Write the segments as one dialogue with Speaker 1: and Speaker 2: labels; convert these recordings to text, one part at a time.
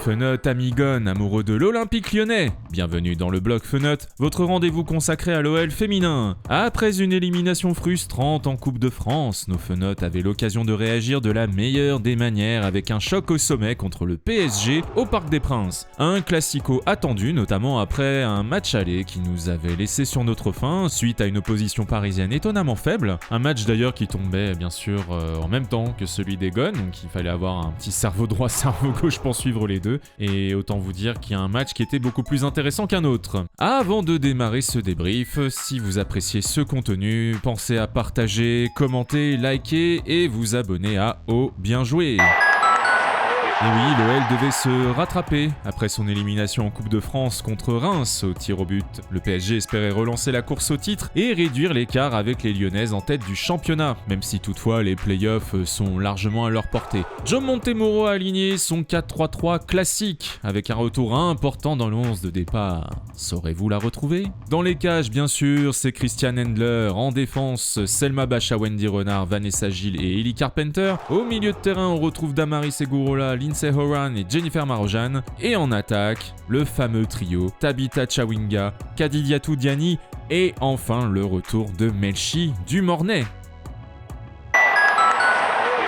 Speaker 1: Fenotes, amis Gon, amoureux de l'Olympique lyonnais. Bienvenue dans le blog Fenotes, votre rendez-vous consacré à l'OL féminin. Après une élimination frustrante en Coupe de France, nos Fenotes avaient l'occasion de réagir de la meilleure des manières avec un choc au sommet contre le PSG au Parc des Princes. Un classico attendu, notamment après un match aller qui nous avait laissé sur notre faim suite à une opposition parisienne étonnamment faible. Un match d'ailleurs qui tombait bien sûr en même temps que celui des Gones, donc il fallait avoir un petit cerveau droit, cerveau gauche pour suivre les deux. Et autant vous dire qu'il y a un match qui était beaucoup plus intéressant qu'un autre. Avant de démarrer ce débrief, si vous appréciez ce contenu, pensez à partager, commenter, liker et vous abonner à Oh Bien Joué. Et oui, l'OL devait se rattraper après son élimination en Coupe de France contre Reims au tir au but. Le PSG espérait relancer la course au titre et réduire l'écart avec les Lyonnaises en tête du championnat, même si toutefois les playoffs sont largement à leur portée. Joe Montemurro a aligné son 4-3-3 classique avec un retour important dans le 11 de départ. Saurez-vous la retrouver ? Dans les cages, bien sûr, c'est Christian Endler. En défense, Selma Bacha, Wendy Renard, Vanessa Gilles et Ellie Carpenter. Au milieu de terrain, on retrouve Damaris Segurola, Lindsay Horan et Jennifer Marojan. Et en attaque, le fameux trio Tabitha Chawinga, Kadidiatou Diani et enfin le retour de Melchi du Mornay.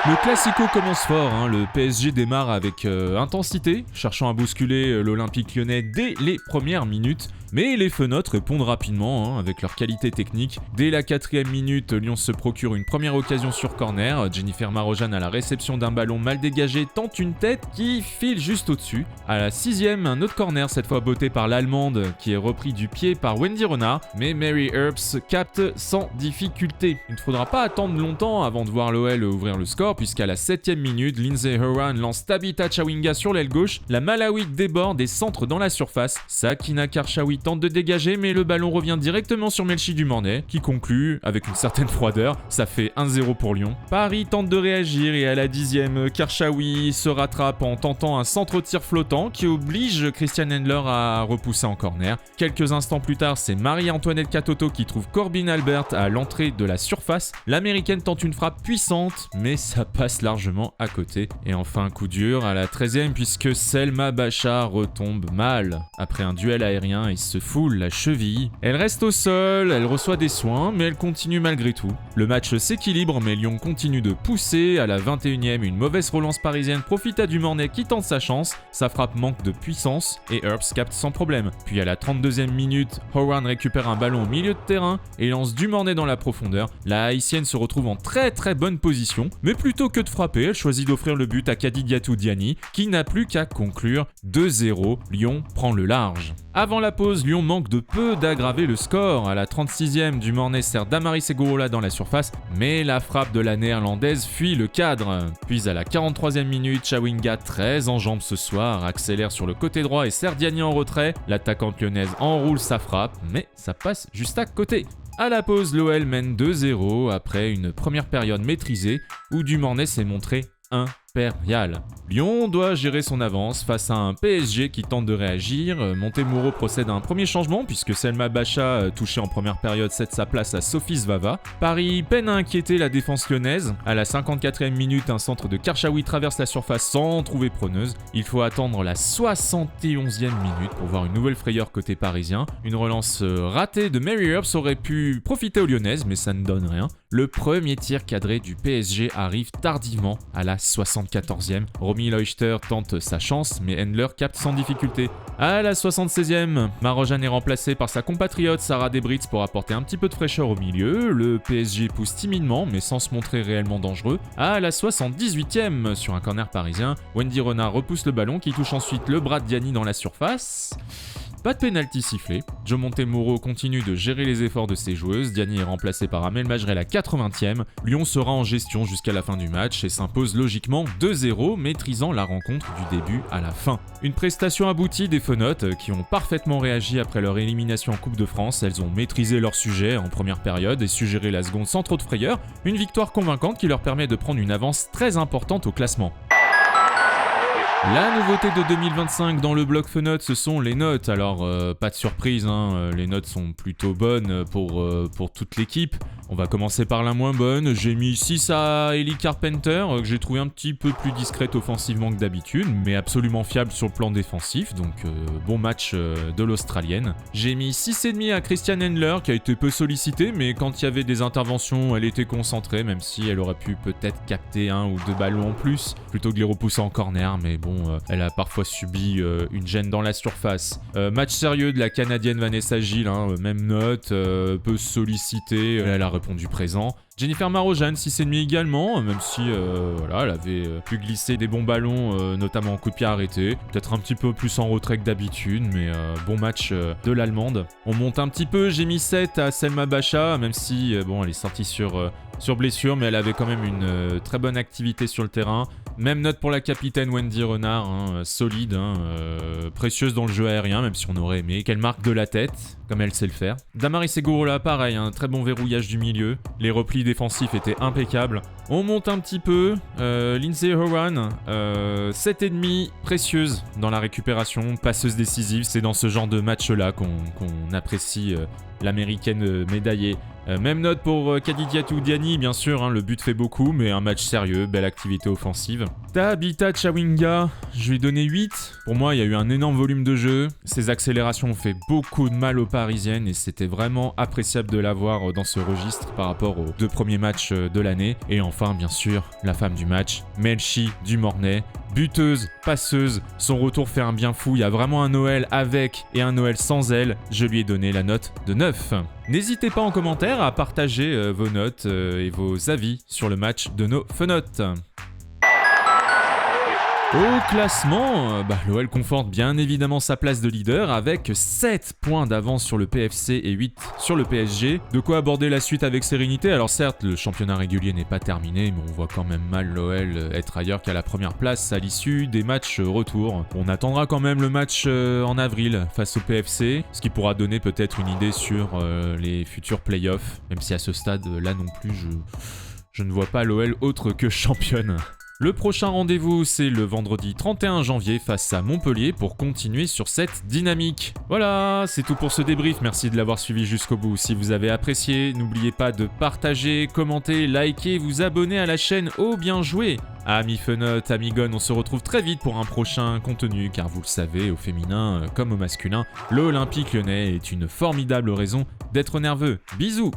Speaker 1: Le Classico commence fort, le PSG démarre avec intensité, cherchant à bousculer l'Olympique lyonnais dès les premières minutes. Mais les Fenotes répondent rapidement avec leur qualité technique. Dès la 4e minute, Lyon se procure une première occasion sur corner. Jennifer Marojan à la réception d'un ballon mal dégagé tente une tête qui file juste au-dessus. À la 6e, un autre corner, cette fois botté par l'Allemande, qui est repris du pied par Wendy Renard. Mais Mary Earps capte sans difficulté. Il ne faudra pas attendre longtemps avant de voir l'OL ouvrir le score, puisqu'à la 7e minute, Lindsay Horan lance Tabitha Chawinga sur l'aile gauche. La Malawite déborde et centre dans la surface. Sakina Karchaoui tente de dégager, mais le ballon revient directement sur Melchi du Mornay, qui conclut avec une certaine froideur. Ça fait 1-0 pour Lyon. Paris tente de réagir et à la 10e, Karchaoui se rattrape en tentant un centre-tir flottant qui oblige Christian Endler à repousser en corner. Quelques instants plus tard, c'est Marie-Antoinette Katoto qui trouve Corbin Albert à l'entrée de la surface. L'américaine tente une frappe puissante, mais ça passe largement à côté. Et enfin, coup dur à la 13e, puisque Selma Bacha retombe mal après un duel aérien et se foule la cheville. Elle reste au sol, elle reçoit des soins, mais elle continue malgré tout. Le match s'équilibre, mais Lyon continue de pousser. À la 21e, une mauvaise relance parisienne profite à du Mornay qui tente sa chance. Sa frappe manque de puissance et Earps capte sans problème. Puis à la 32e minute, Horan récupère un ballon au milieu de terrain et lance du Mornay dans la profondeur. La haïtienne se retrouve en très bonne position, mais plutôt que de frapper, elle choisit d'offrir le but à Kadidiatou Diani, qui n'a plus qu'à conclure 2-0. Lyon prend le large. Avant la pause, Lyon manque de peu d'aggraver le score. À la 36e, du Mornay sert Damaris Segurola dans la surface, mais la frappe de la néerlandaise fuit le cadre. Puis à la 43e minute, Chawinga, très en jambes ce soir, accélère sur le côté droit et sert Diani en retrait. L'attaquante lyonnaise enroule sa frappe, mais ça passe juste à côté. À la pause, l'OL mène 2-0 après une première période maîtrisée où du Mornay s'est montré impérial. Lyon doit gérer son avance face à un PSG qui tente de réagir. Montemurro procède à un premier changement puisque Selma Bacha, touchée en première période, cède sa place à Sophie Svava. Paris peine à inquiéter la défense lyonnaise. À la 54e minute, un centre de Karchaoui traverse la surface sans trouver preneuse. Il faut attendre la 71e minute pour voir une nouvelle frayeur côté parisien. Une relance ratée de Mary Earps aurait pu profiter aux Lyonnaises, mais ça ne donne rien. Le premier tir cadré du PSG arrive tardivement à la 74e. Romy Leuchter tente sa chance, mais Endler capte sans difficulté. À la 76e, Marojan est remplacée par sa compatriote Sarah Debritz pour apporter un petit peu de fraîcheur au milieu. Le PSG pousse timidement, mais sans se montrer réellement dangereux. À la 78e, sur un corner parisien, Wendy Renard repousse le ballon qui touche ensuite le bras de Diani dans la surface. Pas de pénalty sifflé. Joe Montemurro continue de gérer les efforts de ses joueuses. Diani est remplacé par Amel Majrel à la 80e. Lyon sera en gestion jusqu'à la fin du match et s'impose logiquement 2-0, maîtrisant la rencontre du début à la fin. Une prestation aboutie des Fenotes qui ont parfaitement réagi après leur élimination en Coupe de France. Elles ont maîtrisé leur sujet en première période et su gérer la seconde sans trop de frayeur. Une victoire convaincante qui leur permet de prendre une avance très importante au classement. La nouveauté de 2025 dans le blog Fenotes, ce sont les notes. Alors, pas de surprise, les notes sont plutôt bonnes pour toute l'équipe. On va commencer par la moins bonne. J'ai mis 6 à Ellie Carpenter, que j'ai trouvé un petit peu plus discrète offensivement que d'habitude, mais absolument fiable sur le plan défensif, donc bon match de l'Australienne. J'ai mis 6,5 à Christian Hendler, qui a été peu sollicité, mais quand il y avait des interventions, elle était concentrée, même si elle aurait pu peut-être capter 1 ou 2 ballons en plus, plutôt que les repousser en corner, mais bon, elle a parfois subi une gêne dans la surface. Match sérieux de la Canadienne Vanessa Gilles, même note, peu sollicitée, elle a répondu présent. Jennifer Marojane, 6,5 également, même si voilà, elle avait pu glisser des bons ballons, notamment en coup de pied arrêté. Peut-être un petit peu plus en retrait que d'habitude, mais bon match de l'Allemande. On monte un petit peu, j'ai mis 7 à Selma Bacha, même si bon, elle est sortie sur blessure, mais elle avait quand même une très bonne activité sur le terrain. Même note pour la capitaine Wendy Renard, solide, précieuse dans le jeu aérien, même si on aurait aimé qu'elle marque de la tête, comme elle sait le faire. Damaris Segurola, pareil, un très bon verrouillage du milieu. Les replis défensifs étaient impeccables. On monte un petit peu. Lindsay Horan, 7,5, précieuse dans la récupération, passeuse décisive. C'est dans ce genre de match-là qu'on apprécie l'américaine médaillée. Même note pour Khadija Toudiani, bien sûr, le but fait beaucoup, mais un match sérieux, belle activité offensive. Tabitha Chawinga, je lui ai donné 8. Pour moi, il y a eu un énorme volume de jeu. Ses accélérations ont fait beaucoup de mal aux Parisiennes et c'était vraiment appréciable de la voir dans ce registre par rapport aux 2 premiers matchs de l'année. Et enfin, bien sûr, la femme du match, Melchi Dumornay. Buteuse, passeuse, son retour fait un bien fou, il y a vraiment un Noël avec et un Noël sans elle, je lui ai donné la note de 9. N'hésitez pas en commentaire à partager vos notes et vos avis sur le match de nos fenotes. Au classement, l'OL conforte bien évidemment sa place de leader avec 7 points d'avance sur le PFC et 8 sur le PSG. De quoi aborder la suite avec sérénité. Alors certes, le championnat régulier n'est pas terminé, mais on voit quand même mal l'OL être ailleurs qu'à la première place à l'issue des matchs retour. On attendra quand même le match en avril face au PFC, ce qui pourra donner peut-être une idée sur les futurs playoffs, même si à ce stade là non plus je ne vois pas l'OL autre que championne. Le prochain rendez-vous, c'est le vendredi 31 janvier face à Montpellier pour continuer sur cette dynamique. Voilà, c'est tout pour ce débrief. Merci de l'avoir suivi jusqu'au bout. Si vous avez apprécié, n'oubliez pas de partager, commenter, liker, vous abonner à la chaîne. Oh, bien joué! Amis Fenotes, amis Gon, on se retrouve très vite pour un prochain contenu, car vous le savez, au féminin comme au masculin, l'Olympique Lyonnais est une formidable raison d'être nerveux. Bisous!